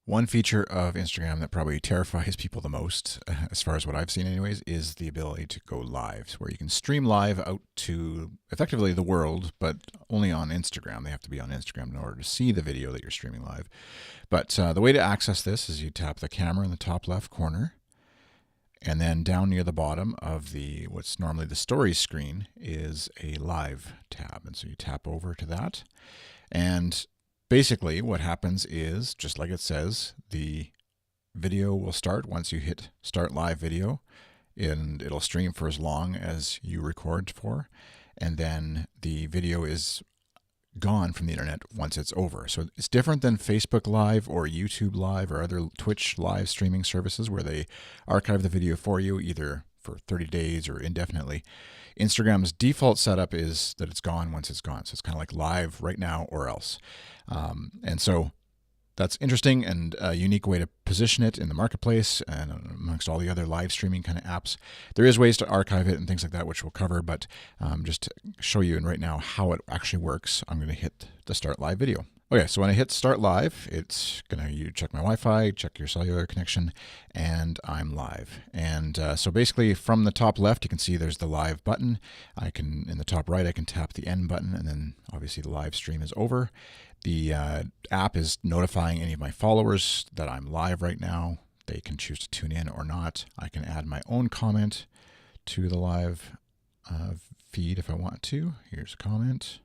One feature of Instagram that probably terrifies people the most, as far as what I've seen anyways, is the ability to go live, where you can stream live out to effectively the world, but only on Instagram. They have to be on Instagram in order to see the video that you're streaming live. But the way to access this is you tap the camera in the top left corner, and then down near the bottom of the what's normally the stories screen is a live tab. And so you tap over to that. And basically what happens is, just like it says, the video will start once you hit start live video, and it'll stream for as long as you record for. And then the video is gone from the internet once it's over. So it's different than Facebook Live or YouTube Live or other Twitch live streaming services where they archive the video for you either for 30 days or indefinitely. Instagram's default setup is that it's gone once it's gone. So it's kind of like live right now or else. And so that's interesting and a unique way to position it in the marketplace and amongst all the other live streaming kind of apps. There is ways to archive it and things like that, which we'll cover, but just to show you right now how it actually works, I'm going to hit the start live video. Okay, so when I hit start live, it's going to check my Wi-Fi, check your cellular connection, and I'm live. And so basically from the top left, you can see there's the live button. In the top right, I can tap the end button, and then obviously the live stream is over. The app is notifying any of my followers that I'm live right now. They can choose to tune in or not. I can add my own comment to the live feed if I want to. Here's a comment.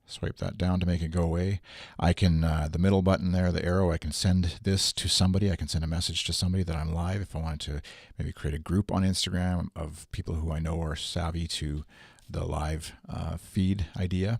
Swipe that down to make it go away. I can, the middle button there, the arrow, I can send this to somebody. I can send a message to somebody that I'm live if I wanted to maybe create a group on Instagram of people who I know are savvy to the live feed idea.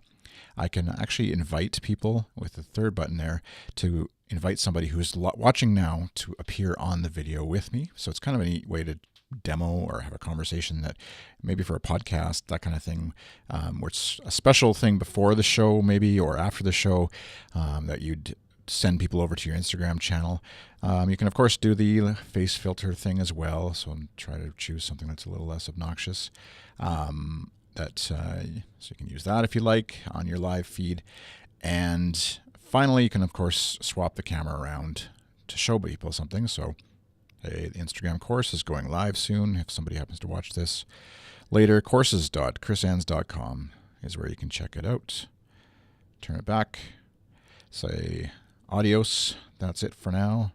I can actually invite people with the third button there to invite somebody who's watching now to appear on the video with me. So it's kind of a neat way to demo or have a conversation that maybe for a podcast, that kind of thing, where it's a special thing before the show maybe or after the show that you'd send people over to your Instagram channel. You can of course do the face filter thing as well. So I'm trying to choose something that's a little less obnoxious. So you can use that if you like on your live feed. And finally, you can of course swap the camera around to show people something. So hey, the Instagram course is going live soon. If somebody happens to watch this later, courses.chrisands.com is where you can check it out. Turn it back. Say adios. That's it for now.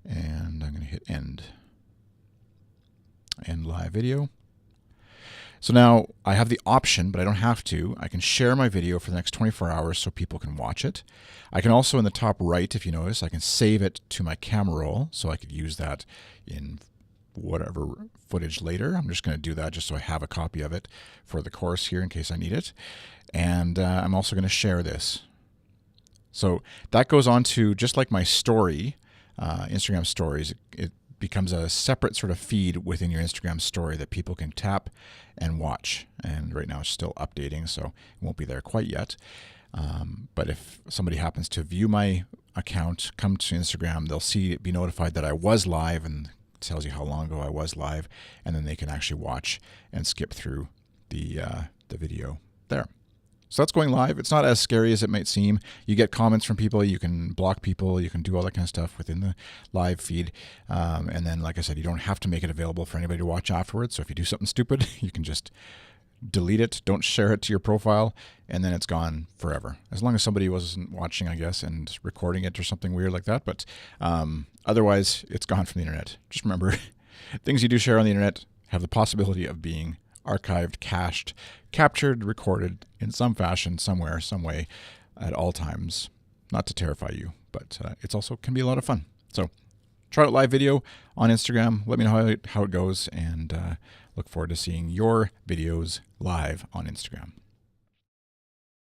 And I'm going to hit end. End live video. So now I have the option, but I don't have to. I can share my video for the next 24 hours so people can watch it. I can also, in the top right, if you notice, I can save it to my camera roll, so I could use that in whatever footage later. I'm just going to do that just so I have a copy of it for the course here in case I need it. And I'm also going to share this. So that goes on to, just like my story, Instagram stories, it becomes a separate sort of feed within your Instagram story that people can tap and watch. And right now it's still updating, so it won't be there quite yet. But if somebody happens to view my account, come to Instagram, they'll be notified that I was live, and it tells you how long ago I was live, and then they can actually watch and skip through the video there. So that's going live. It's not as scary as it might seem. You get comments from people. You can block people. You can do all that kind of stuff within the live feed. And then, like I said, you don't have to make it available for anybody to watch afterwards. So if you do something stupid, you can just delete it. Don't share it to your profile, and then it's gone forever. As long as somebody wasn't watching, I guess, and recording it or something weird like that. But otherwise, it's gone from the internet. Just remember, things you do share on the internet have the possibility of being archived, cached, captured, recorded in some fashion, somewhere, some way, at all times. Not to terrify you, but it's also can be a lot of fun. So try out live video on Instagram. Let me know how it goes, and look forward to seeing your videos live on Instagram.